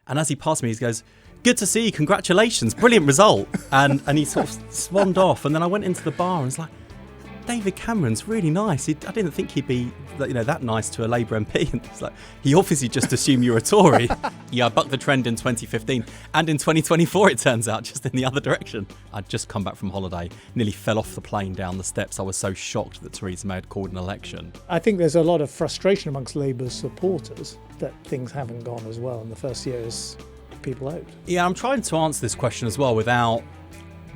And as he passed me, he goes, "Good to see you, congratulations, brilliant result." And he sort of swanned off. And then I went into the bar and was like, David Cameron's really nice. I didn't think he'd be that nice to a Labour MP. And it's like, he obviously just assumed you're a Tory. Yeah, I bucked the trend in 2015. And in 2024, it turns out, just in the other direction. I'd just come back from holiday, nearly fell off the plane down the steps. I was so shocked that Theresa May had called an election. I think there's a lot of frustration amongst Labour's supporters that things haven't gone as well in the first year as people hoped. Yeah, I'm trying to answer this question as well without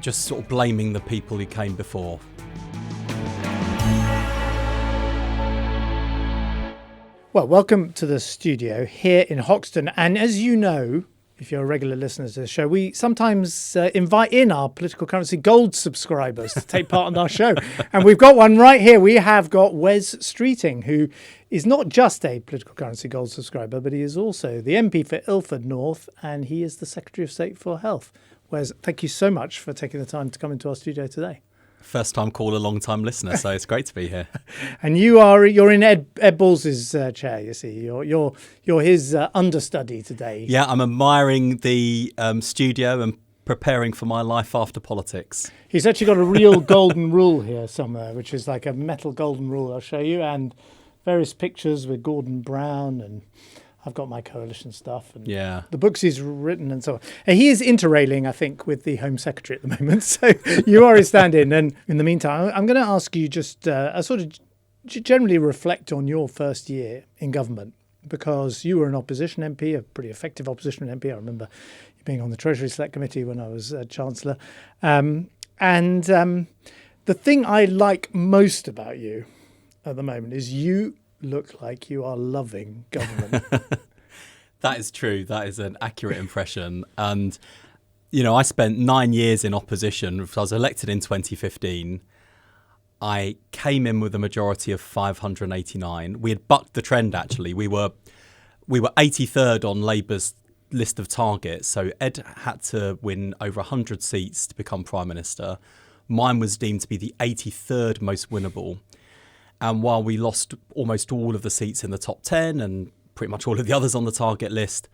just sort of blaming the people who came before. Well, welcome to the studio here in Hoxton. And as you know, if you're a regular listener to the show, we sometimes invite in our Political Currency Gold subscribers to take part in our show. And we've got one right here. We have got Wes Streeting, who is not just a Political Currency Gold subscriber, but he is also the MP for Ilford North, and he is the Secretary of State for Health. Wes, thank you so much for taking the time to come into our studio today. First time caller, long time listener, so it's great to be here. And you're in Ed Balls's chair, you see. You're his understudy today. Yeah, I'm admiring the studio and preparing for my life after politics. He's actually got a real golden rule here somewhere, which is like a metal golden rule. I'll show you, and various pictures with Gordon Brown, and I've got my coalition stuff and the books he's written and so on. And he is interrailing, I think, with the Home Secretary at the moment. So you are his stand-in. And in the meantime, I'm going to ask you just a sort of generally reflect on your first year in government, because you were an opposition MP, a pretty effective opposition MP. I remember you being on the Treasury Select Committee when I was Chancellor. The thing I like most about you at the moment is you look like you are loving government. That is true. That is an accurate impression. And, you know, I spent 9 years in opposition. I was elected in 2015. I came in with a majority of 589. We had bucked the trend, actually. We were 83rd on Labour's list of targets. So Ed had to win over 100 seats to become Prime Minister. Mine was deemed to be the 83rd most winnable. And while we lost almost all of the seats in the top 10 and pretty much all of the others on the target list,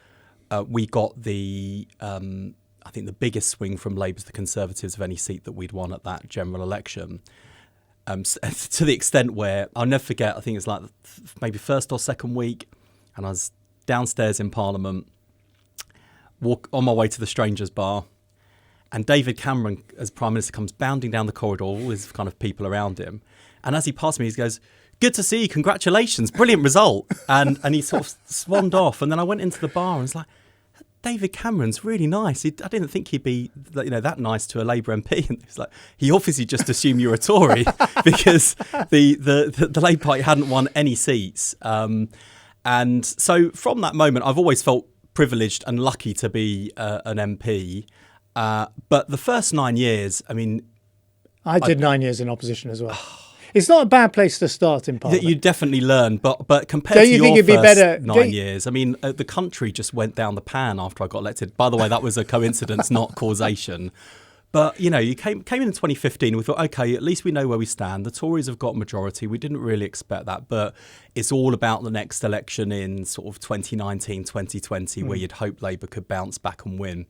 we got I think the biggest swing from Labour to the Conservatives of any seat that we'd won at that general election. To the extent where, I'll never forget, I think it's like maybe first or second week, and I was downstairs in Parliament, on my way to the Strangers Bar, and David Cameron, as Prime Minister, comes bounding down the corridor, all his kind of people around him. And as he passed me, he goes, "Good to see you, congratulations, brilliant result." And he sort of swanned off. And then I went into the bar and was like, David Cameron's really nice. I didn't think he'd be that nice to a Labour MP. And it's like, he obviously just assumed you're a Tory because the Labour Party hadn't won any seats. And so from that moment, I've always felt privileged and lucky to be an MP. But the first 9 years, I mean... I did 9 years in opposition as well. It's not a bad place to start in Parliament. You definitely learn, but compared to your first 9 years, I mean, the country just went down the pan after I got elected. By the way, that was a coincidence, not causation. But, you know, you came in 2015, we thought, OK, at least we know where we stand. The Tories have got a majority. We didn't really expect that. But it's all about the next election in sort of 2019, 2020, where you'd hope Labour could bounce back and win.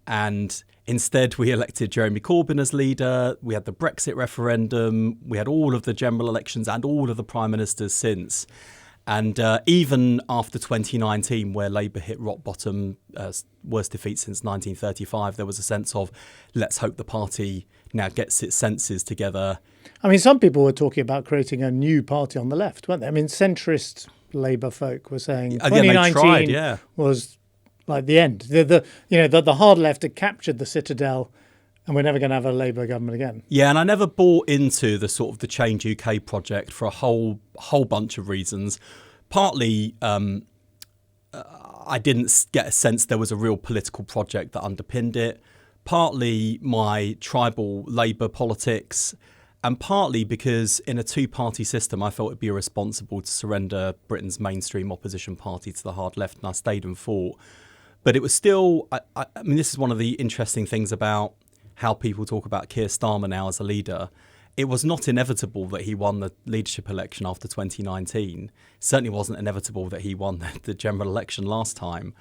And instead, we elected Jeremy Corbyn as leader. We had the Brexit referendum. We had all of the general elections and all of the prime ministers since. And even after 2019, where Labour hit rock bottom, worst defeat since 1935, there was a sense of, let's hope the party now gets its senses together. I mean, some people were talking about creating a new party on the left, weren't they? I mean, centrist Labour folk were saying 2019 was... like the end. The hard left had captured the citadel, and we're never going to have a Labour government again. Yeah, and I never bought into the sort of the Change UK project for a whole bunch of reasons. Partly, I didn't get a sense there was a real political project that underpinned it. Partly my tribal Labour politics, and partly because in a two-party system, I felt it'd be irresponsible to surrender Britain's mainstream opposition party to the hard left, and I stayed and fought. But it was still, I mean, this is one of the interesting things about how people talk about Keir Starmer now as a leader. It was not inevitable that he won the leadership election after 2019. It certainly wasn't inevitable that he won the general election last time.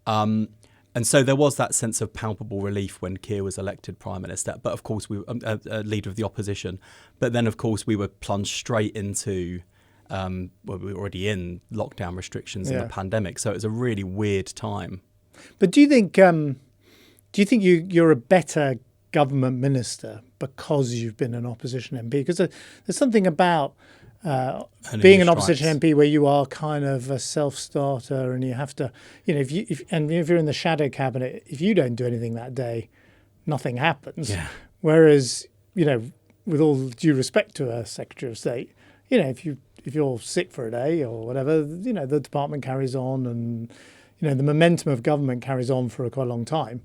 And so there was that sense of palpable relief when Keir was elected Prime Minister, but of course we were leader of the opposition. But then, of course, we were plunged straight into, we were already in lockdown restrictions in the pandemic. So it was a really weird time. But do you think you're a better government minister because you've been an opposition MP? Because there's something about being an opposition MP where you are kind of a self-starter, and you have to, if you're in the shadow cabinet, if you don't do anything that day, nothing happens. Yeah. Whereas, with all due respect to a Secretary of State, if you're sick for a day or whatever, the department carries on, and the momentum of government carries on for quite a long time.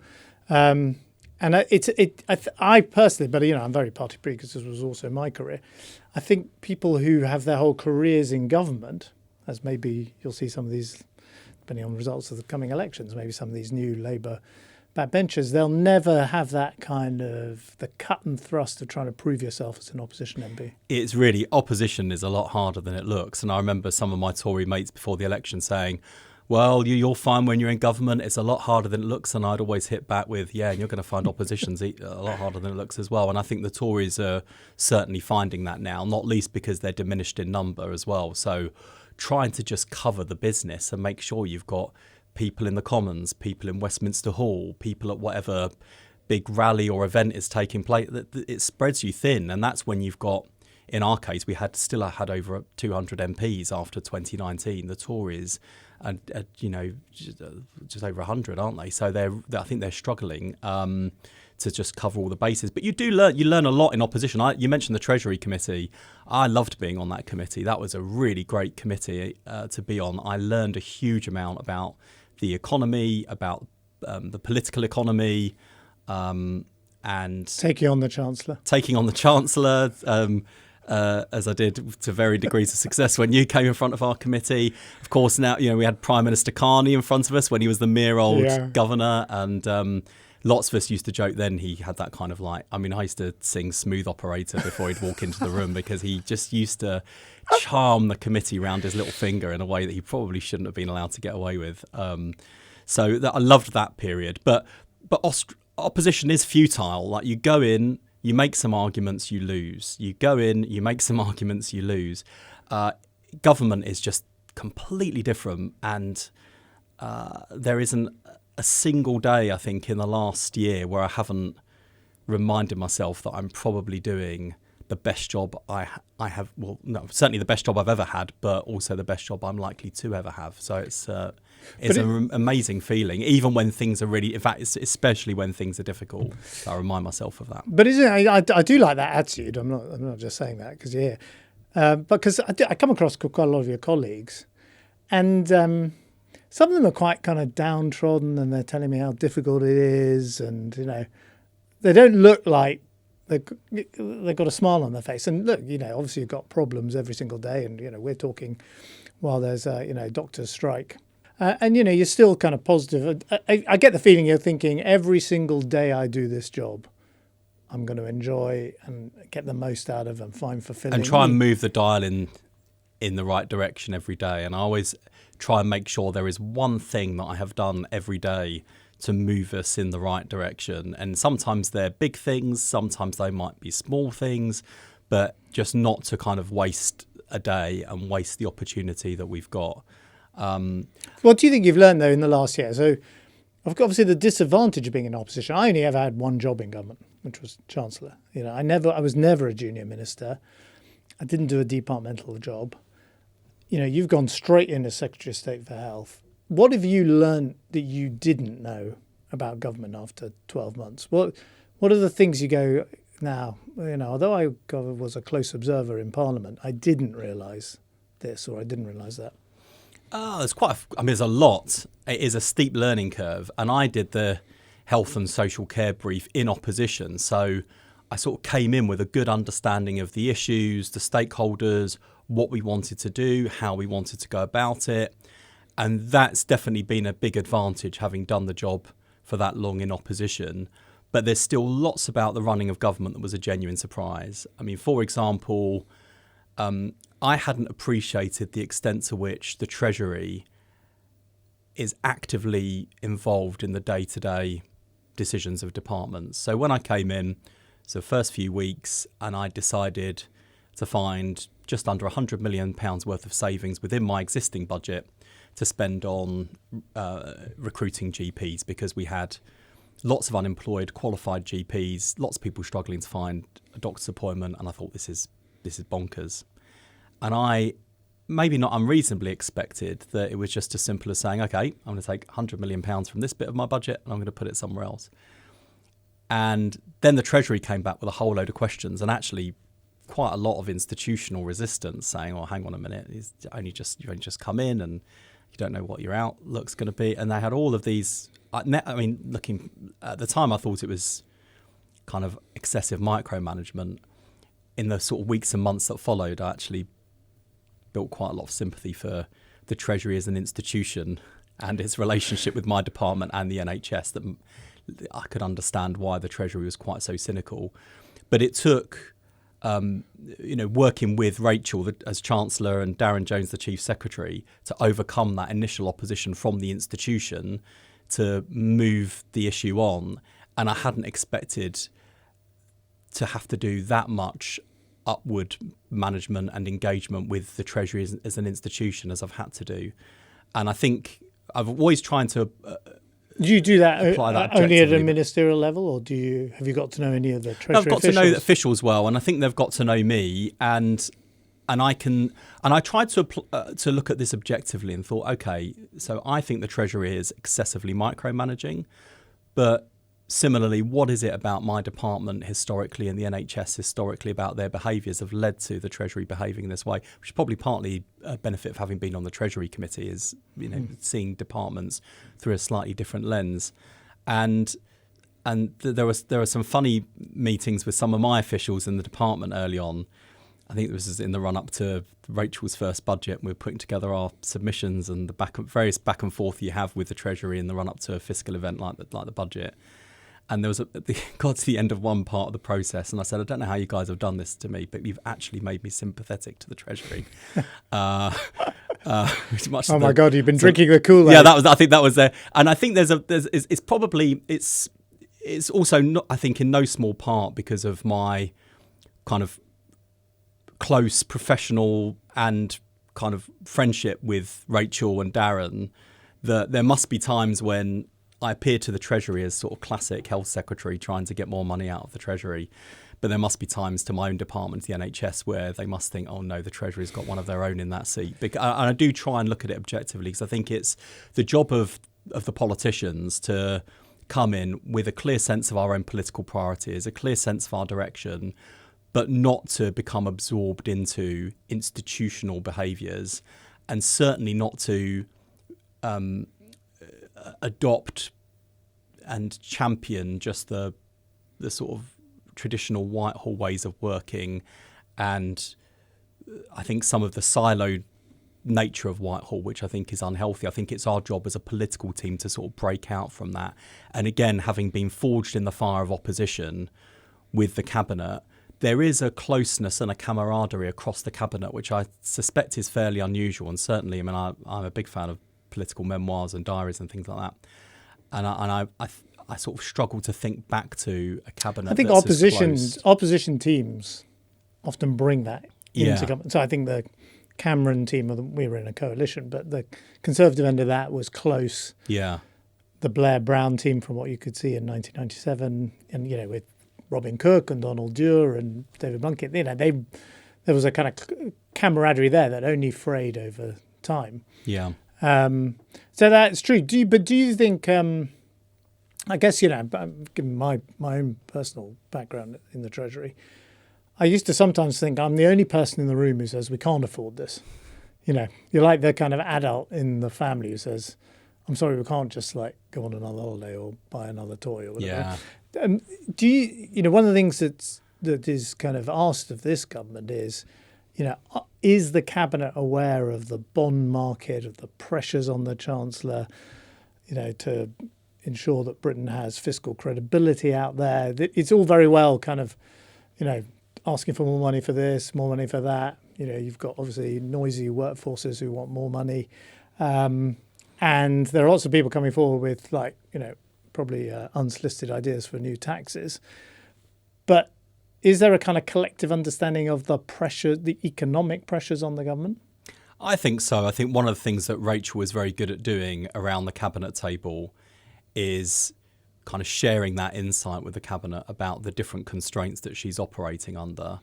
And I personally, but I'm very party-proof because this was also my career. I think people who have their whole careers in government, as maybe you'll see some of these, depending on the results of the coming elections, maybe some of these new Labour backbenchers, they'll never have that kind of the cut and thrust of trying to prove yourself as an opposition MP. It's really, opposition is a lot harder than it looks. And I remember some of my Tory mates before the election saying, well, you'll find when you're in government, it's a lot harder than it looks. And I'd always hit back with, and you're going to find opposition's a lot harder than it looks as well. And I think the Tories are certainly finding that now, not least because they're diminished in number as well. So trying to just cover the business and make sure you've got people in the Commons, people in Westminster Hall, people at whatever big rally or event is taking place, it spreads you thin. And that's when you've got, in our case, we still had over 200 MPs after 2019, the Tories. And just over 100, aren't they? So I think they're struggling to just cover all the bases. But you learn a lot in opposition. You mentioned the Treasury Committee. I loved being on that committee. That was a really great committee to be on. I learned a huge amount about the economy, about the political economy, and taking on the Chancellor. As I did to varying degrees of success when you came in front of our committee. Of course, now we had Prime Minister Carney in front of us when he was the mere old governor, and lots of us used to joke then he had that kind of I used to sing Smooth Operator before he'd walk into the room because he just used to charm the committee round his little finger in a way that he probably shouldn't have been allowed to get away with. So I loved that period. But opposition is futile. You go in, you make some arguments, you lose. You go in, you make some arguments, you lose. Government is just completely different, and there isn't a single day, I think, in the last year where I haven't reminded myself that I'm probably doing the best job I have. Well, no, certainly the best job I've ever had, but also the best job I'm likely to ever have. So it's an amazing feeling, even when things are really, in fact, especially when things are difficult. I remind myself of that. But I do like that attitude. I'm not just saying that because you're here. Because I come across quite a lot of your colleagues, and some of them are quite kind of downtrodden, and they're telling me how difficult it is, and they don't look like they've got a smile on their face. And look, obviously you've got problems every single day, and we're talking while there's doctors' strike. And you're still kind of positive. I get the feeling you're thinking every single day I do this job, I'm going to enjoy and get the most out of and find fulfilling. And try and move the dial in the right direction every day. And I always try and make sure there is one thing that I have done every day to move us in the right direction. And sometimes they're big things, sometimes they might be small things, but just not to kind of waste a day and waste the opportunity that we've got. What do you think you've learned, though, in the last year? So obviously the disadvantage of being in opposition, I only ever had one job in government, which was Chancellor. I was never a junior minister. I didn't do a departmental job. You've gone straight into Secretary of State for Health. What have you learned that you didn't know about government after 12 months? What are the things you go, now, although I was a close observer in Parliament, I didn't realise this or I didn't realise that? There's a lot. It is a steep learning curve. And I did the health and social care brief in opposition. So I sort of came in with a good understanding of the issues, the stakeholders, what we wanted to do, how we wanted to go about it. And that's definitely been a big advantage, having done the job for that long in opposition. But there's still lots about the running of government that was a genuine surprise. For example, I hadn't appreciated the extent to which the Treasury is actively involved in the day-to-day decisions of departments. So when I came in, so first few weeks, and I decided to find just under £100 million worth of savings within my existing budget to spend on recruiting GPs, because we had lots of unemployed, qualified GPs, lots of people struggling to find a doctor's appointment, and I thought this is bonkers. And I, maybe not unreasonably, expected that it was just as simple as saying, okay, I'm going to take £100 million from this bit of my budget and I'm going to put it somewhere else. And then the Treasury came back with a whole load of questions, and actually quite a lot of institutional resistance, saying, "Oh, hang on a minute, you've only just come in and you don't know what your outlook's going to be." And they had all of these. I mean, looking at the time, I thought it was kind of excessive micromanagement. In the sort of weeks and months that followed, I actually built quite a lot of sympathy for the Treasury as an institution and its relationship with my department and the NHS, that I could understand why the Treasury was quite so cynical. But it took, working with Rachel as Chancellor and Darren Jones, the Chief Secretary, to overcome that initial opposition from the institution to move the issue on. And I hadn't expected to have to do that much upward management and engagement with the Treasury as an institution as I've had to do. And I think I've always trying to do you do that only at a but ministerial level, or have you got to know any of the Treasury I've got officials? to know the officials well, and I think they've got to know me, and I tried to look at this objectively and thought, okay, so I think the Treasury is excessively micromanaging, but similarly, what is it about my department historically and the NHS historically about their behaviours have led to the Treasury behaving in this way, which is probably partly a benefit of having been on the Treasury Committee, is seeing departments through a slightly different lens. And there were some funny meetings with some of my officials in the department early on. I think this was in the run-up to Rachel's first budget. We were putting together our submissions and the various back and forth you have with the Treasury in the run-up to a fiscal event like the budget. And there was got to the end of one part of the process, and I said, I don't know how you guys have done this to me, but you've actually made me sympathetic to the Treasury. Oh my God, you've been drinking the Kool-Aid. Yeah, I think that was there. And I think it's also not, I think, in no small part because of my kind of close professional and kind of friendship with Rachel and Darren, that there must be times when I appear to the Treasury as sort of classic health secretary trying to get more money out of the Treasury. But there must be times to my own department, the NHS, where they must think, oh no, the Treasury's got one of their own in that seat. And I do try and look at it objectively, because I think it's the job of the politicians to come in with a clear sense of our own political priorities, a clear sense of our direction, but not to become absorbed into institutional behaviours, and certainly not to adopt and champion just the sort of traditional Whitehall ways of working, and I think some of the siloed nature of Whitehall, which I think is unhealthy. I think it's our job as a political team to sort of break out from that. And again, having been forged in the fire of opposition with the cabinet, there is a closeness and a camaraderie across the cabinet, which I suspect is fairly unusual. And certainly, I mean, I'm a big fan of political memoirs and diaries and things like that. And I sort of struggle to think back to a cabinet. I think opposition teams often bring that into government. So I think the Cameron team, we were in a coalition, but the Conservative end of that was close. Yeah. The Blair-Brown team, from what you could see in 1997, and with Robin Cook and Donald Dewar and David Blunkett, there was a kind of camaraderie there that only frayed over time. Yeah. So that's true. Do you think? I guess given my own personal background in the Treasury, I used to sometimes think I'm the only person in the room who says we can't afford this. You're like the kind of adult in the family who says, "I'm sorry, we can't just go on another holiday or buy another toy or whatever." Yeah. Do you? One of the things that is kind of asked of this government is, is the cabinet aware of the bond market, of the pressures on the Chancellor, to ensure that Britain has fiscal credibility out there? It's all very well kind of, asking for more money for this, more money for that. You've got obviously noisy workforces who want more money. And there are lots of people coming forward with, like, probably unsolicited ideas for new taxes. But is there a kind of collective understanding of the pressure, the economic pressures on the government? I think so. I think one of the things that Rachel is very good at doing around the cabinet table is kind of sharing that insight with the cabinet about the different constraints that she's operating under.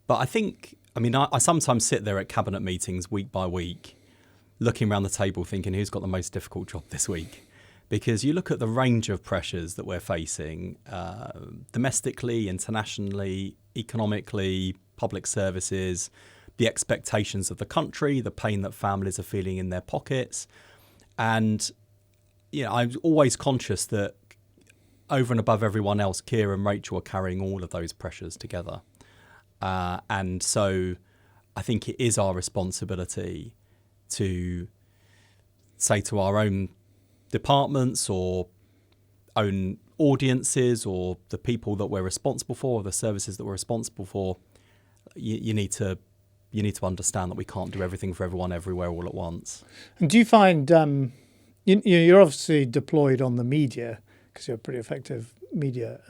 But I sometimes sit there at cabinet meetings week by week, looking around the table thinking who's got the most difficult job this week. Because you look at the range of pressures that we're facing, domestically, internationally, economically, public services, the expectations of the country, the pain that families are feeling in their pockets. And, I'm always conscious that over and above everyone else, Keir and Rachel are carrying all of those pressures together. And so I think it is our responsibility to say to our own departments or own audiences or the people that we're responsible for, or the services that we're responsible for, you need to understand that we can't do everything for everyone everywhere all at once. And do you find you're obviously deployed on the media because you're a pretty effective media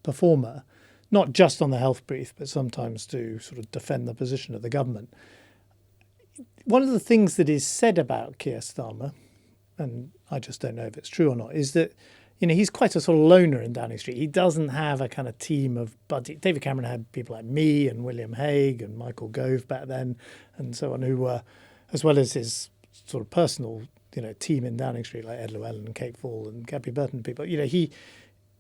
performer, not just on the health brief, but sometimes to sort of defend the position of the government. One of the things that is said about Keir Starmer, and I just don't know if it's true or not, is that he's quite a sort of loner in Downing Street. He doesn't have a kind of team of buddies. David Cameron had people like me and William Hague and Michael Gove back then and so on, who were, as well as his sort of personal team in Downing Street, like Ed Llewellyn and Kate Fall and Gabby Burton people. He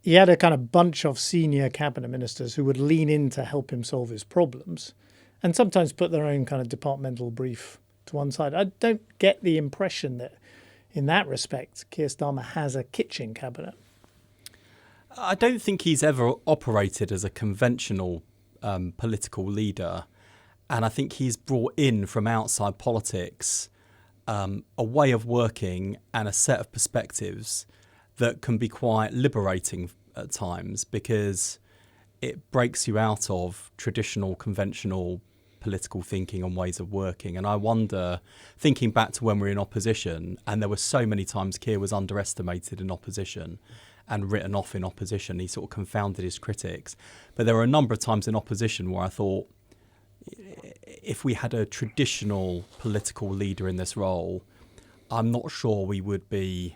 had a kind of bunch of senior cabinet ministers who would lean in to help him solve his problems and sometimes put their own kind of departmental brief to one side. I don't get the impression that in that respect, Keir Starmer has a kitchen cabinet. I don't think he's ever operated as a conventional political leader. And I think he's brought in from outside politics a way of working and a set of perspectives that can be quite liberating at times, because it breaks you out of traditional, conventional political thinking and ways of working. And I wonder, thinking back to when we were in opposition, and there were so many times Keir was underestimated in opposition and written off in opposition, he sort of confounded his critics. But there were a number of times in opposition where I thought, if we had a traditional political leader in this role, I'm not sure we would be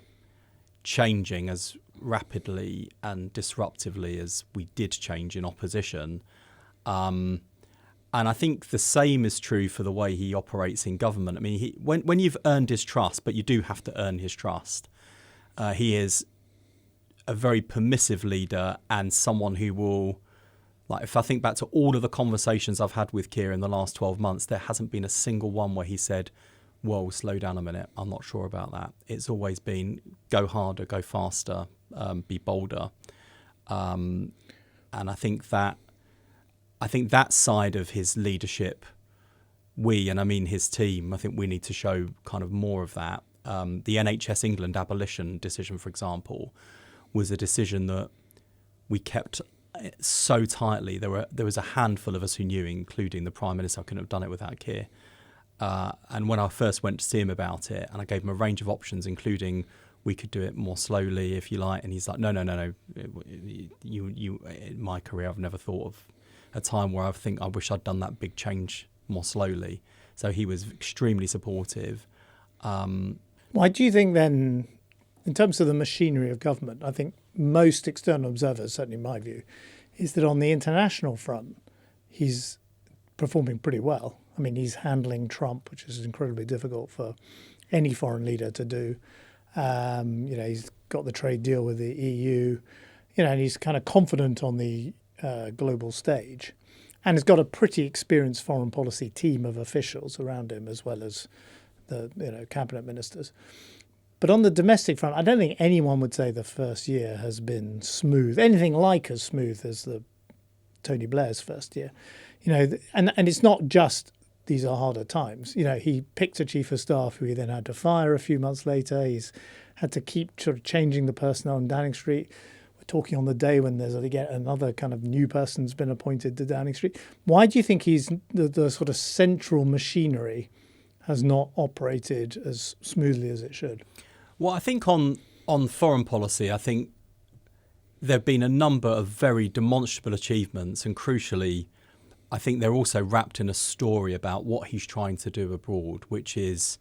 changing as rapidly and disruptively as we did change in opposition. And I think the same is true for the way he operates in government. I mean, when you've earned his trust, but you do have to earn his trust, he is a very permissive leader and someone who will, like, if I think back to all of the conversations I've had with Keir in the last 12 months, there hasn't been a single one where he said, whoa, slow down a minute, I'm not sure about that. It's always been go harder, go faster, be bolder. And I think that side of his leadership, and I mean his team, I think we need to show kind of more of that. The NHS England abolition decision, for example, was a decision that we kept so tightly. There was a handful of us who knew, including the Prime Minister. I couldn't have done it without Keir. And when I first went to see him about it, and I gave him a range of options, including we could do it more slowly if you like, and he's like, no. You, in my career, I've never thought of a time where I wish I'd done that big change more slowly. So he was extremely supportive. Why do you think then, in terms of the machinery of government, I think most external observers, certainly in my view, is that on the international front, he's performing pretty well. I mean, he's handling Trump, which is incredibly difficult for any foreign leader to do. He's got the trade deal with the EU, and he's kind of confident on the global stage, and has got a pretty experienced foreign policy team of officials around him, as well as the cabinet ministers. But on the domestic front, I don't think anyone would say the first year has been smooth, anything like as smooth as the Tony Blair's first year. And it's not just these are harder times. He picked a chief of staff who he then had to fire a few months later. He's had to keep sort of changing the personnel in Downing Street. We're talking on the day when there's again another kind of new person's been appointed to Downing Street. Why do you think he's the sort of central machinery has not operated as smoothly as it should. Well, I think on foreign policy, I think there have been a number of very demonstrable achievements, and crucially, I think they're also wrapped in a story about what he's trying to do abroad, which is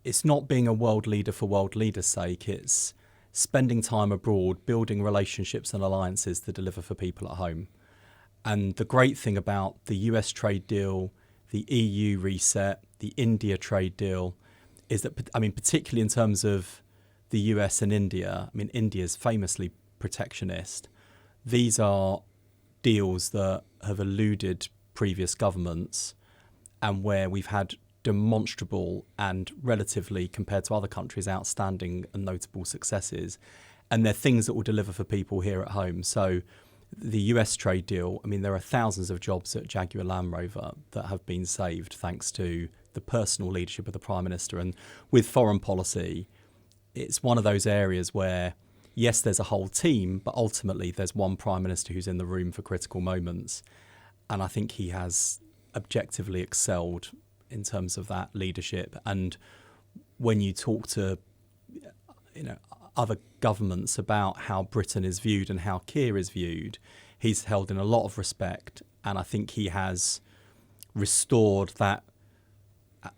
it's not being a world leader for world leader's sake. It's spending time abroad, building relationships and alliances to deliver for people at home. And the great thing about the US trade deal, the EU reset, the India trade deal, is that, I mean, particularly in terms of the US and India, I mean, India's famously protectionist. These are deals that have eluded previous governments and where we've had demonstrable and relatively, compared to other countries, outstanding and notable successes. And they're things that will deliver for people here at home. So the US trade deal, I mean, there are thousands of jobs at Jaguar Land Rover that have been saved thanks to the personal leadership of the Prime Minister. And with foreign policy, it's one of those areas where, yes, there's a whole team, but ultimately there's one Prime Minister who's in the room for critical moments. And I think he has objectively excelled in terms of that leadership. And when you talk to, other governments about how Britain is viewed and how Keir is viewed, he's held in a lot of respect. And I think he has restored that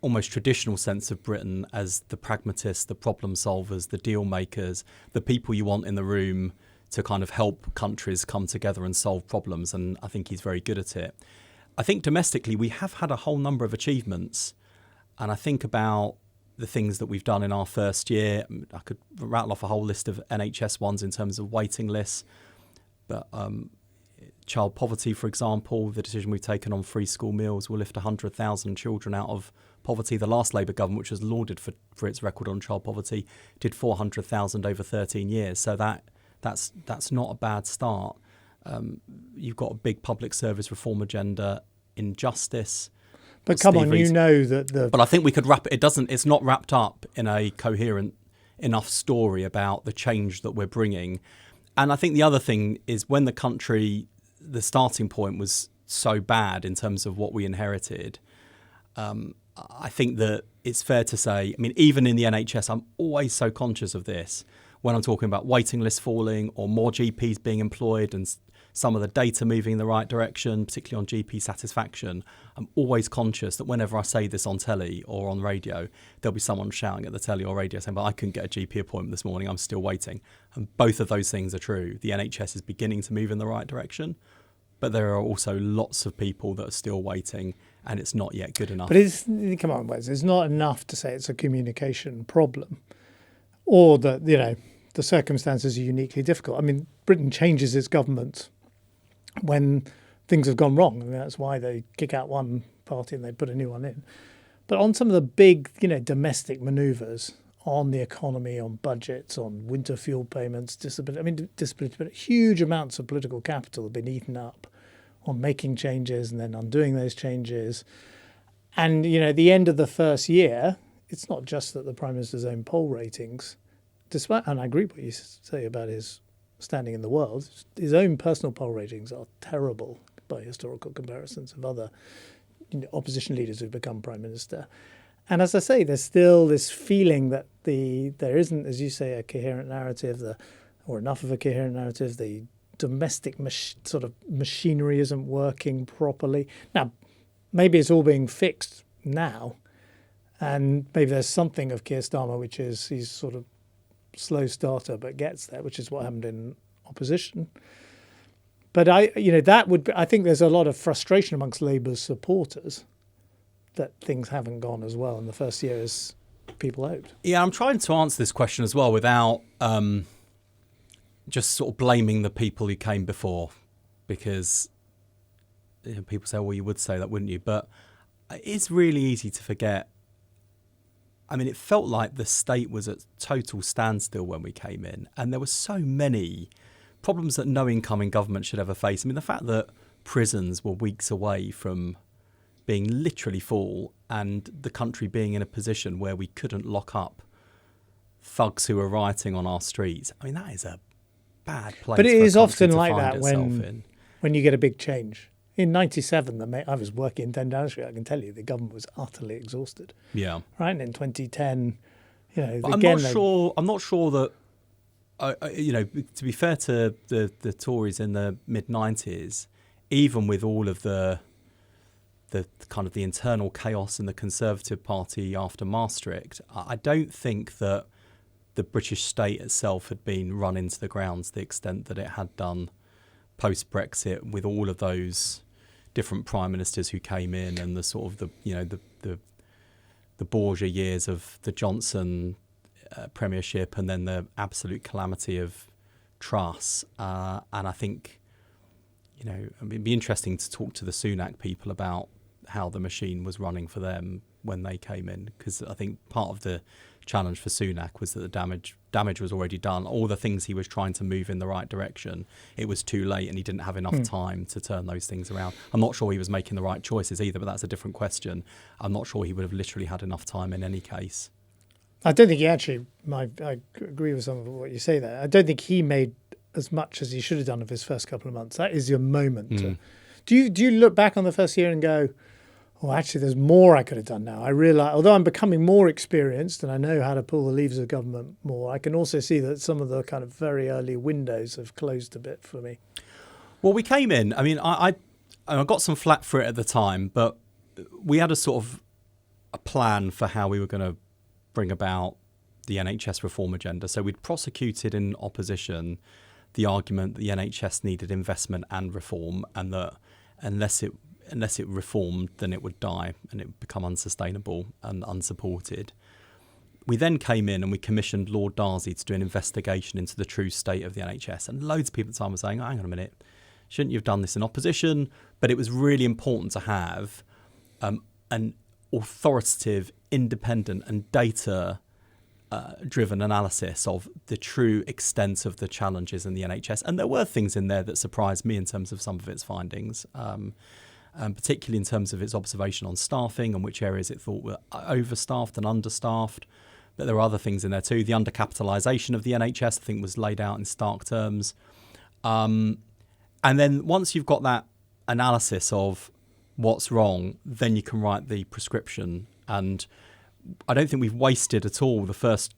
almost traditional sense of Britain as the pragmatists, the problem solvers, the deal makers, the people you want in the room to kind of help countries come together and solve problems. And I think he's very good at it. I think domestically we have had a whole number of achievements. And I think about the things that we've done in our first year. I could rattle off a whole list of NHS ones in terms of waiting lists. But child poverty, for example, the decision we've taken on free school meals will lift 100,000 children out of poverty. The last Labour government, which was lauded for its record on child poverty, did 400,000 over 13 years. So that's not a bad start. You've got a big public service reform agenda in justice. But come on, you know that But I think we could wrap it. It's not wrapped up in a coherent enough story about the change that we're bringing. And I think the other thing is when the starting point was so bad in terms of what we inherited, I think that it's fair to say, I mean, even in the NHS, I'm always so conscious of this when I'm talking about waiting lists falling or more GPs being employed and some of the data moving in the right direction, particularly on GP satisfaction. I'm always conscious that whenever I say this on telly or on radio, there'll be someone shouting at the telly or radio saying, but I couldn't get a GP appointment this morning, I'm still waiting. And both of those things are true. The NHS is beginning to move in the right direction, but there are also lots of people that are still waiting and it's not yet good enough. But come on, Wes, it's not enough to say it's a communication problem or that, the circumstances are uniquely difficult. I mean, Britain changes its government when things have gone wrong. I mean, that's why they kick out one party and they put a new one in. But on some of the big, domestic manoeuvres on the economy, on budgets, on winter fuel payments, disability, but huge amounts of political capital have been eaten up on making changes and then undoing those changes. And, at the end of the first year, it's not just that the Prime Minister's own poll ratings, and I agree with what you say about his standing in the world, his own personal poll ratings are terrible by historical comparisons of other opposition leaders who've become Prime Minister. And as I say, there's still this feeling that there isn't, as you say, a coherent narrative, or enough of a coherent narrative. The domestic sort of machinery isn't working properly. Now, maybe it's all being fixed now, and maybe there's something of Keir Starmer, which is he's sort of slow starter but gets there, which is what happened in opposition. But I think there's a lot of frustration amongst Labour's supporters that things haven't gone as well in the first year as people hoped. Yeah, I'm trying to answer this question as well without just sort of blaming the people who came before, because people say, well, you would say that, wouldn't you? But it's really easy to forget. I mean, it felt like the state was at total standstill when we came in, and there were so many problems that no incoming government should ever face. I mean, the fact that prisons were weeks away from being literally full and the country being in a position where we couldn't lock up thugs who were rioting on our streets. I mean, that is a bad place. But it is often like that when you get a big change. In 97, I was working in 10 Downing Street. I can tell you the government was utterly exhausted. Yeah. Right. And in 2010, I'm not sure that, to be fair to the Tories in the mid-90s, even with all of the kind of the internal chaos in the Conservative Party after Maastricht, I don't think that the British state itself had been run into the ground to the extent that it had done post-Brexit, with all of those different prime ministers who came in and the sort of the Borgia years of the Johnson premiership, and then the absolute calamity of Truss. And I think, it'd be interesting to talk to the Sunak people about how the machine was running for them when they came in, because I think part of the challenge for Sunak was that the damage was already done. All the things he was trying to move in the right direction, it was too late, and he didn't have enough time to turn those things around. I'm not sure he was making the right choices either, but that's a different question. I'm not sure he would have literally had enough time in any case. I don't think he actually, I agree with some of what you say there. I don't think he made as much as he should have done of his first couple of months. That is your moment. Do you look back on the first year and go, oh, actually, there's more I could have done now? I realise, although I'm becoming more experienced and I know how to pull the levers of government more, I can also see that some of the kind of very early windows have closed a bit for me. Well, we came in, I got some flack for it at the time, but we had a sort of a plan for how we were going to bring about the NHS reform agenda. So we'd prosecuted in opposition the argument that the NHS needed investment and reform, and that unless it reformed, then it would die and it would become unsustainable and unsupported. We then came in and we commissioned Lord Darcy to do an investigation into the true state of the NHS. And loads of people at the time were saying, hang on a minute, shouldn't you have done this in opposition? But it was really important to have an authoritative, independent and data-driven analysis of the true extent of the challenges in the NHS. And there were things in there that surprised me in terms of some of its findings, particularly in terms of its observation on staffing and which areas it thought were overstaffed and understaffed. But there were other things in there too. The undercapitalisation of the NHS, I think, was laid out in stark terms. And then once you've got that analysis of what's wrong, then you can write the prescription. And I don't think we've wasted at all the first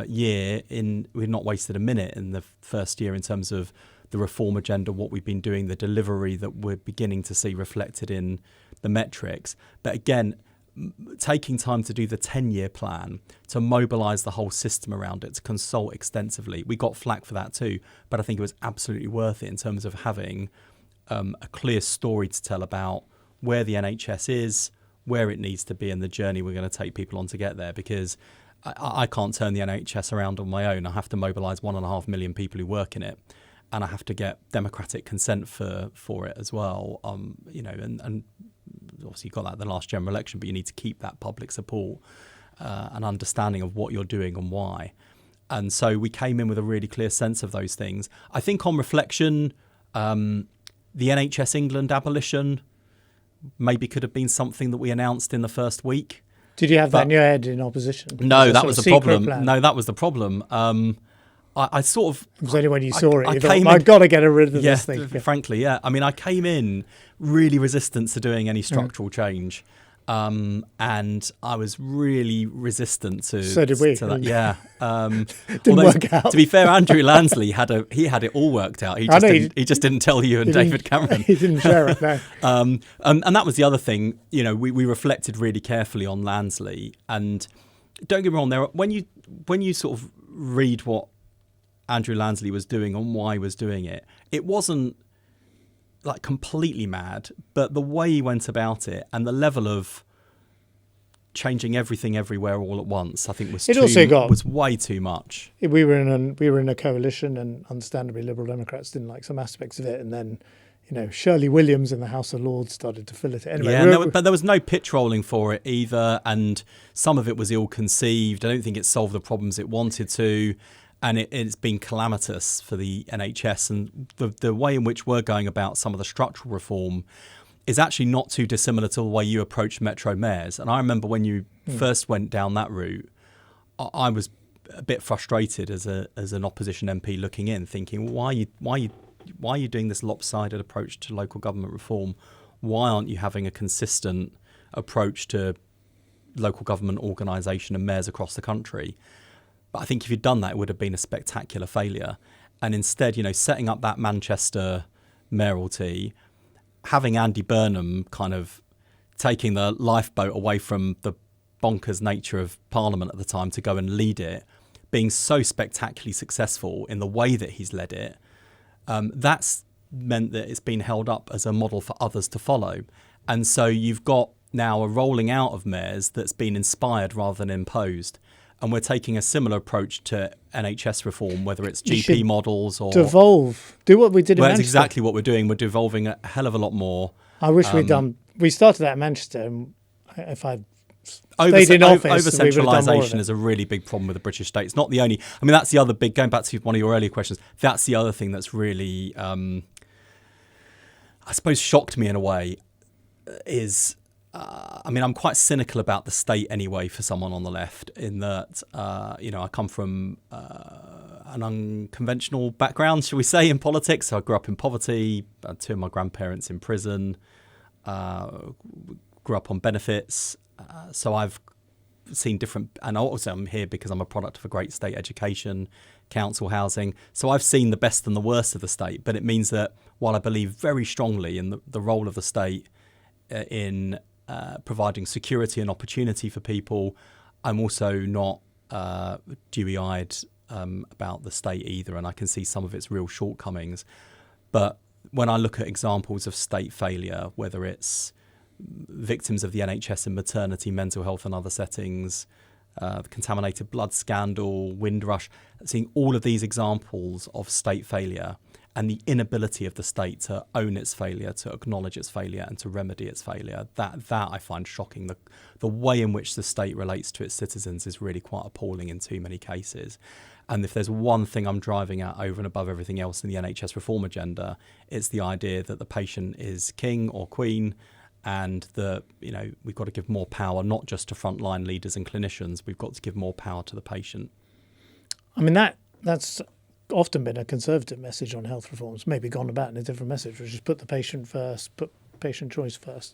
year. We've not wasted a minute in the first year in terms of the reform agenda, what we've been doing, the delivery that we're beginning to see reflected in the metrics. But again, taking time to do the 10-year plan, to mobilise the whole system around it, to consult extensively. We got flack for that too, but I think it was absolutely worth it in terms of having a clear story to tell about where the NHS is, where it needs to be, and the journey we're going to take people on to get there. Because I can't turn the NHS around on my own. I have to mobilise 1.5 million people who work in it, and I have to get democratic consent for it as well. And obviously you got that in the last general election, but you need to keep that public support and understanding of what you're doing and why. And so we came in with a really clear sense of those things. I think on reflection, the NHS England abolition maybe could have been something that we announced in the first week. Did you have that in your head in opposition? No, that was the problem. No, that was the problem. I sort of... It was only when you saw it, you thought, I've got to get rid of this thing. Frankly, yeah. I came in really resistant to doing any structural change. And I was really resistant to... So did we. To that. Yeah. Didn't work out. To be fair, Andrew Lansley had it all worked out. He just didn't tell you and David Cameron. He didn't share it, no. And that was the other thing. We reflected really carefully on Lansley. And don't get me wrong, when you sort of read what Andrew Lansley was doing and why he was doing it, it wasn't like completely mad, but the way he went about it and the level of changing everything everywhere all at once, I think was way too much. We were in a coalition, and understandably Liberal Democrats didn't like some aspects of it, and then Shirley Williams in the House of Lords started to fill it. Anyway, but there was no pitch rolling for it either, and some of it was ill-conceived. I don't think it solved the problems it wanted to. And it's been calamitous for the NHS, and the way in which we're going about some of the structural reform is actually not too dissimilar to the way you approach Metro mayors. And I remember when you first went down that route, I was a bit frustrated as an opposition MP looking in, thinking, why are you are you doing this lopsided approach to local government reform? Why aren't you having a consistent approach to local government organisation and mayors across the country? But I think if you'd done that, it would have been a spectacular failure. And instead, setting up that Manchester mayoralty, having Andy Burnham kind of taking the lifeboat away from the bonkers nature of Parliament at the time to go and lead it, being so spectacularly successful in the way that he's led it, that's meant that it's been held up as a model for others to follow. And so you've got now a rolling out of mayors that's been inspired rather than imposed. And we're taking a similar approach to NHS reform, whether it's GP models or... devolve. Do what we did in Manchester. That's exactly what we're doing. We're devolving a hell of a lot more. I wish we'd done... We started that in Manchester, and if I'd stayed in office... Over-centralisation is a really big problem with the British state. It's not the only... I mean, that's the other big... Going back to one of your earlier questions, that's the other thing that's really, I suppose, shocked me in a way, is... I'm quite cynical about the state anyway for someone on the left in that, I come from an unconventional background, shall we say, in politics. So I grew up in poverty, had two of my grandparents in prison, grew up on benefits. So I've seen different, and also I'm here because I'm a product of a great state education, council housing. So I've seen the best and the worst of the state. But it means that while I believe very strongly in the role of the state in providing security and opportunity for people, I'm also not dewy-eyed about the state either, and I can see some of its real shortcomings. But when I look at examples of state failure, whether it's victims of the NHS in maternity, mental health and other settings, the contaminated blood scandal, Windrush, seeing all of these examples of state failure and the inability of the state to own its failure, to acknowledge its failure and to remedy its failure, that I find shocking. The way in which the state relates to its citizens is really quite appalling in too many cases. And if there's one thing I'm driving at over and above everything else in the NHS reform agenda, it's the idea that the patient is king or queen, and that we've got to give more power not just to frontline leaders and clinicians, we've got to give more power to the patient. I mean, that's often been a Conservative message on health reforms, maybe gone about in a different message, which is put the patient first, put patient choice first.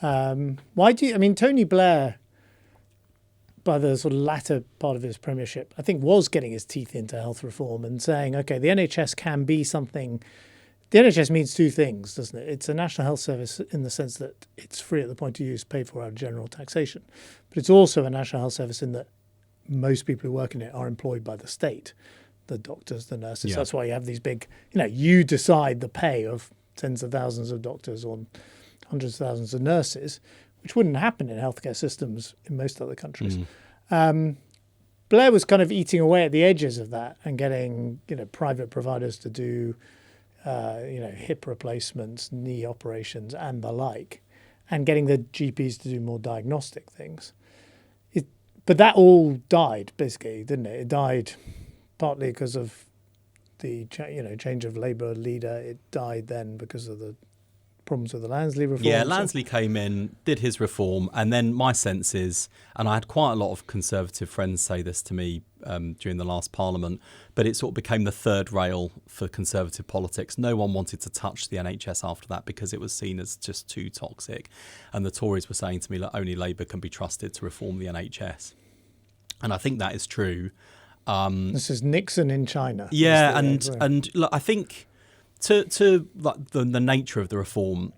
Tony Blair, by the sort of latter part of his premiership, I think was getting his teeth into health reform and saying, OK, the NHS can be something. The NHS means two things, doesn't it? It's a national health service in the sense that it's free at the point of use, paid for out of general taxation. But it's also a national health service in that most people who work in it are employed by the state. The doctors, the nurses. Yeah. That's why you have these big, you decide the pay of tens of thousands of doctors or hundreds of thousands of nurses, which wouldn't happen in healthcare systems in most other countries. Blair was kind of eating away at the edges of that and getting, private providers to do, hip replacements, knee operations and the like, and getting the GPs to do more diagnostic things. But that all died, basically, didn't it? It died partly because of the change of Labour leader. It died then because of the problems with the Lansley reform. Yeah, Lansley came in, did his reform, and then my sense is, and I had quite a lot of Conservative friends say this to me during the last Parliament, but it sort of became the third rail for Conservative politics. No one wanted to touch the NHS after that because it was seen as just too toxic. And the Tories were saying to me, look, only Labour can be trusted to reform the NHS. And I think that is true. This is Nixon in China. Yeah, and look, I think to like the nature of the reform,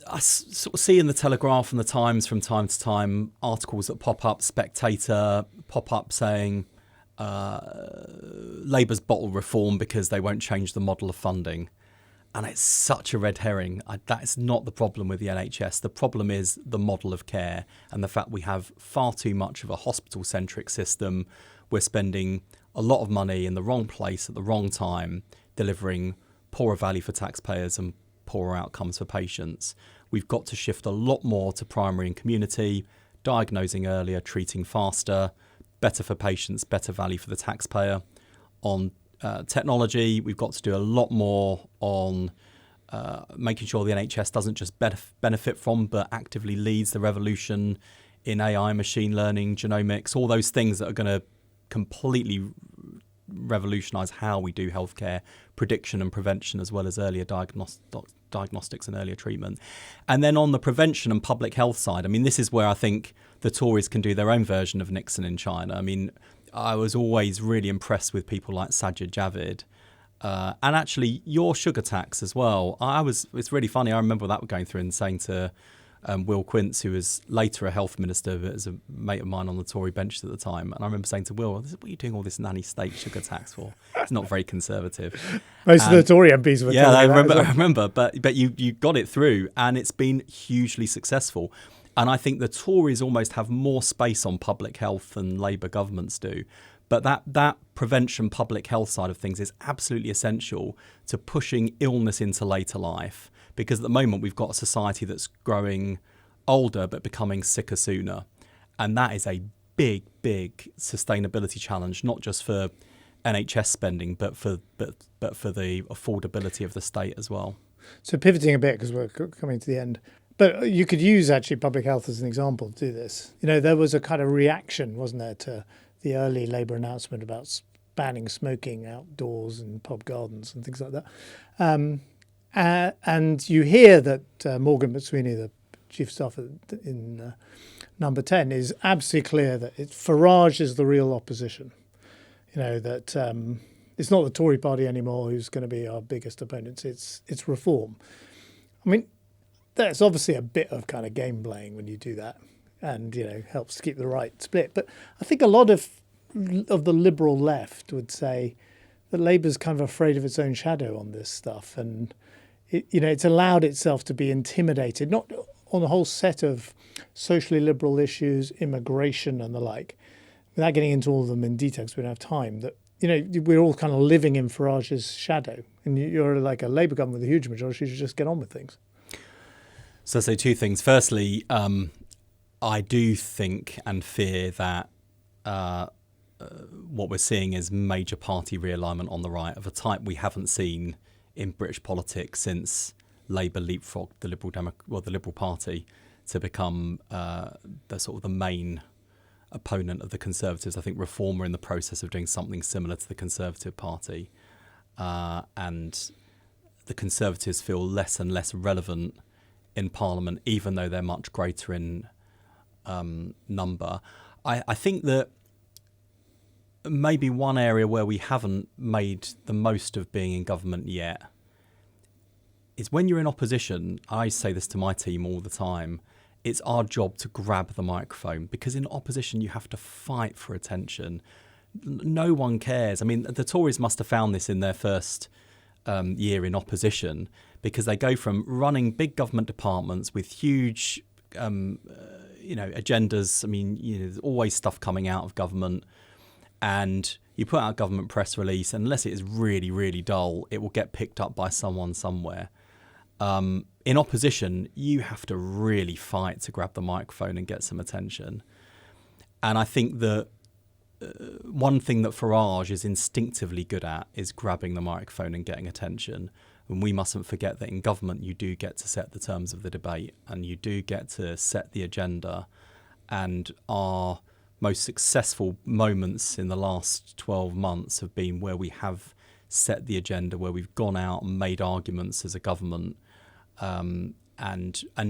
I sort of see in the Telegraph and the Times from time to time articles that pop up, Spectator pop up saying Labour's bottle reform because they won't change the model of funding. And it's such a red herring. That is not the problem with the NHS. The problem is the model of care and the fact we have far too much of a hospital-centric system. We're spending a lot of money in the wrong place at the wrong time, delivering poorer value for taxpayers and poorer outcomes for patients. We've got to shift a lot more to primary and community, diagnosing earlier, treating faster, better for patients, better value for the taxpayer. On technology, we've got to do a lot more on making sure the NHS doesn't just benefit from, but actively leads the revolution in AI, machine learning, genomics, all those things that are going to completely revolutionise how we do healthcare prediction and prevention, as well as earlier diagnostics and earlier treatment. And then on the prevention and public health side, I mean, this is where I think the Tories can do their own version of Nixon in China. I mean, I was always really impressed with people like Sajid Javid. And actually, your sugar tax as well. It's really funny. I remember that going through and saying to Will Quince, who was later a health minister, but as a mate of mine on the Tory bench at the time. And I remember saying to Will, what are you doing all this nanny state sugar tax for? It's not very conservative. Most of the Tory MPs were I remember. But you got it through, and it's been hugely successful. And I think the Tories almost have more space on public health than Labour governments do. But that prevention, public health side of things is absolutely essential to pushing illness into later life. Because at the moment we've got a society that's growing older but becoming sicker sooner. And that is a big, big sustainability challenge, not just for NHS spending, but for the affordability of the state as well. So pivoting a bit, because we're coming to the end, but you could use actually public health as an example to do this. You know, there was a kind of reaction, wasn't there, to the early Labour announcement about banning smoking outdoors in pub gardens and things like that. And you hear that Morgan McSweeney, the chief of staff in Number 10, is absolutely clear that Farage is the real opposition. You know, that it's not the Tory party anymore who's going to be our biggest opponents. It's reform. I mean, there's obviously a bit of kind of game playing when you do that, and, you know, helps to keep the right split. But I think a lot of the liberal left would say that Labour's kind of afraid of its own shadow on this stuff, and it's allowed itself to be intimidated, not on a whole set of socially liberal issues, immigration and the like, without getting into all of them in detail because we don't have time, that, you know, we're all kind of living in Farage's shadow. And you're like a Labour government with a huge majority, you should just get on with things. So I'll say two things. Firstly, I do think and fear that what we're seeing is major party realignment on the right of a type we haven't seen in British politics since Labour leapfrogged the Liberal Party to become the sort of the main opponent of the Conservatives. I think Reform are in the process of doing something similar to the Conservative Party, and the Conservatives feel less and less relevant in Parliament, even though they're much greater in number. I think that maybe one area where we haven't made the most of being in government yet is when you're in opposition. I say this to my team all the time. It's our job to grab the microphone, because in opposition you have to fight for attention. No one cares. I mean, the Tories must have found this in their first year in opposition, because they go from running big government departments with huge agendas. I mean, there's always stuff coming out of government, and you put out a government press release, and unless it is really, really dull, it will get picked up by someone somewhere. In opposition, you have to really fight to grab the microphone and get some attention. And I think that one thing that Farage is instinctively good at is grabbing the microphone and getting attention. And we mustn't forget that in government, you do get to set the terms of the debate, and you do get to set the agenda. And our most successful moments in the last 12 months have been where we have set the agenda, where we've gone out and made arguments as a government, and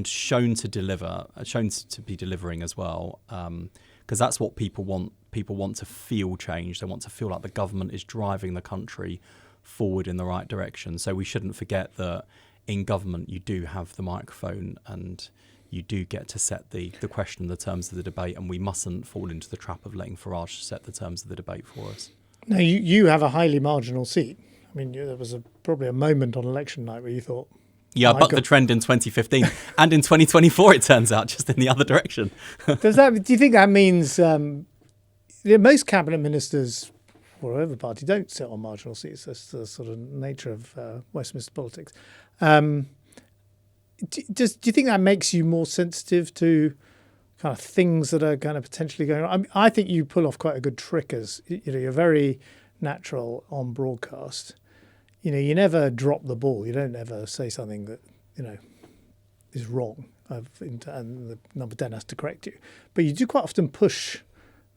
shown to deliver, shown to be delivering as well, because that's what people want. People want to feel change. They want to feel like the government is driving the country forward in the right direction. So we shouldn't forget that in government you do have the microphone, and you do get to set the question, the terms of the debate, and we mustn't fall into the trap of letting Farage set the terms of the debate for us. Now, you have a highly marginal seat. I mean, there was probably a moment on election night where you thought... Yeah, but the trend in 2015 and in 2024, it turns out, just in the other direction. Do you think that means most cabinet ministers, or whatever party, don't sit on marginal seats? That's the sort of nature of Westminster politics. Do you think that makes you more sensitive to kind of things that are kind of potentially going on? I think you pull off quite a good trick, as you're very natural on broadcast. You never drop the ball. You don't ever say something that is wrong, and the Number 10 has to correct you. But you do quite often push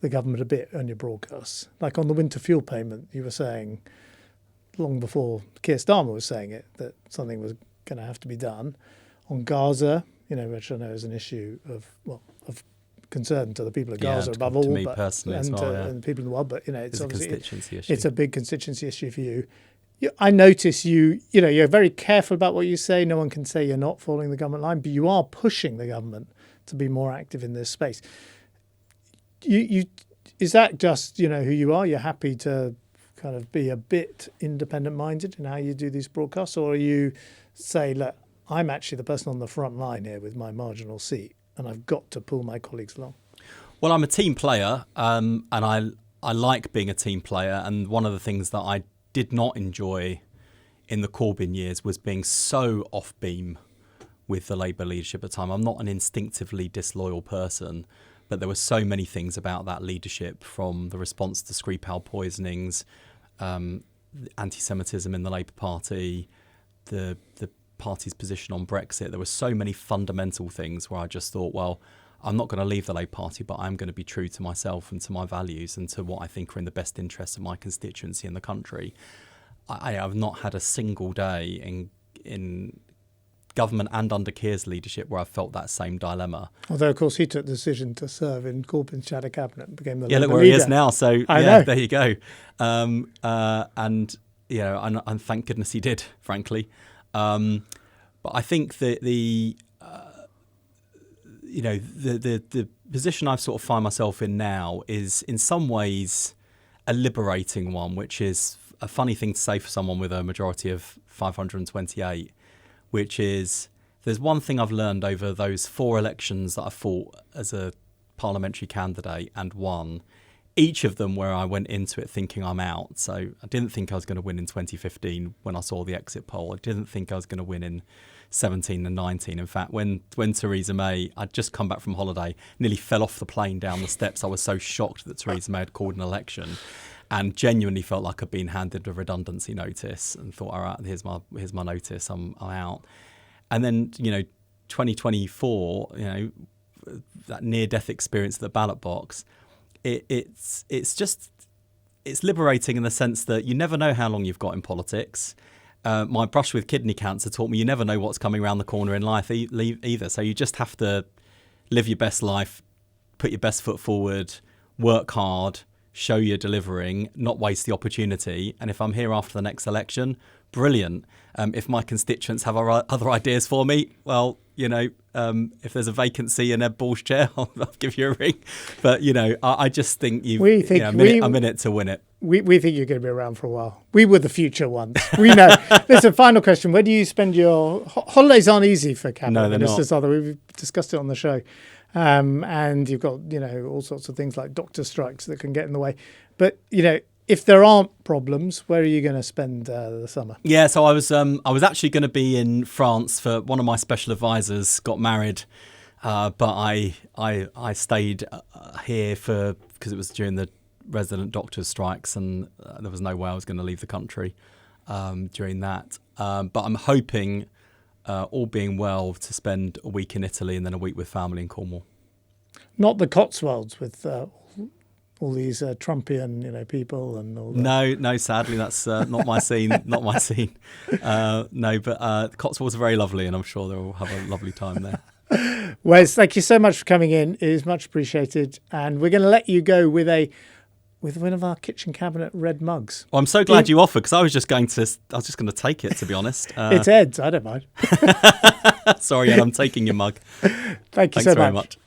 the government a bit on your broadcasts. Like on the winter fuel payment, you were saying, long before Keir Starmer was saying it, that something was going to have to be done. On Gaza, which I know is an issue of concern to the people of Gaza above all, to me personally as well, and the people in the world. But it's a obviously constituency issue. It's a big constituency issue for you. I notice you're very careful about what you say. No one can say you're not following the government line, but you are pushing the government to be more active in this space. Is that just who you are? You're happy to kind of be a bit independent-minded in how you do these broadcasts, or you say, look, I'm actually the person on the front line here with my marginal seat, and I've got to pull my colleagues along? Well, I'm a team player, and I like being a team player. And one of the things that I did not enjoy in the Corbyn years was being so off-beam with the Labour leadership at the time. I'm not an instinctively disloyal person, but there were so many things about that leadership, from the response to Skripal poisonings, anti-Semitism in the Labour Party, the party's position on Brexit. There were so many fundamental things where I just thought, well, I'm not going to leave the Labour Party, but I'm going to be true to myself and to my values and to what I think are in the best interests of my constituency and the country. I have not had a single day in government and under Keir's leadership where I felt that same dilemma. Although, of course, he took the decision to serve in Corbyn's shadow cabinet and became the Look Labour where leader. he is now. So there you go. And thank goodness he did, frankly. But I think that the position I sort of find myself in now is in some ways a liberating one, which is a funny thing to say for someone with a majority of 528, which is there's one thing I've learned over those 4 elections that I fought as a parliamentary candidate and won, each of them where I went into it thinking I'm out. So I didn't think I was going to win in 2015 when I saw the exit poll. I didn't think I was going to win in 17 and 19. In fact, when Theresa May, I'd just come back from holiday, nearly fell off the plane down the steps. I was so shocked that Theresa May had called an election and genuinely felt like I'd been handed a redundancy notice and thought, all right, here's my notice, I'm out. And then, 2024, that near-death experience at the ballot box, it's liberating in the sense that you never know how long you've got in politics. My brush with kidney cancer taught me you never know what's coming around the corner in life either. So you just have to live your best life, put your best foot forward, work hard, show you're delivering, not waste the opportunity. And if I'm here after the next election, brilliant. If my constituents have other ideas for me, well, if there's a vacancy in Ed Ball's chair, I'll give you a ring. But, I just think I'm in it to win it. We think you're going to be around for a while. We were the future ones. We know. There's a final question. Where do you spend your holidays? Aren't easy for cabinet ministers, are they? We've discussed it on the show. And you've got, all sorts of things like doctor strikes that can get in the way. But, if there aren't problems, where are you going to spend the summer? Yeah, so I was actually going to be in France for one of my special advisors got married, but I stayed here because it was during the resident doctors' strikes, and there was no way I was going to leave the country during that. But I'm hoping, all being well, to spend a week in Italy and then a week with family in Cornwall. Not the Cotswolds with all these Trumpian, people and all that. No, sadly, that's not my scene. Not my scene. But the Cotswolds are very lovely, and I'm sure they'll have a lovely time there. Wes, thank you so much for coming in. It is much appreciated, and we're going to let you go with one of our kitchen cabinet red mugs. Well, I'm so glad you offered, because I was just going to take it, to be honest. It's Ed's. I don't mind. Sorry, Ed, I'm taking your mug. Thanks very so much.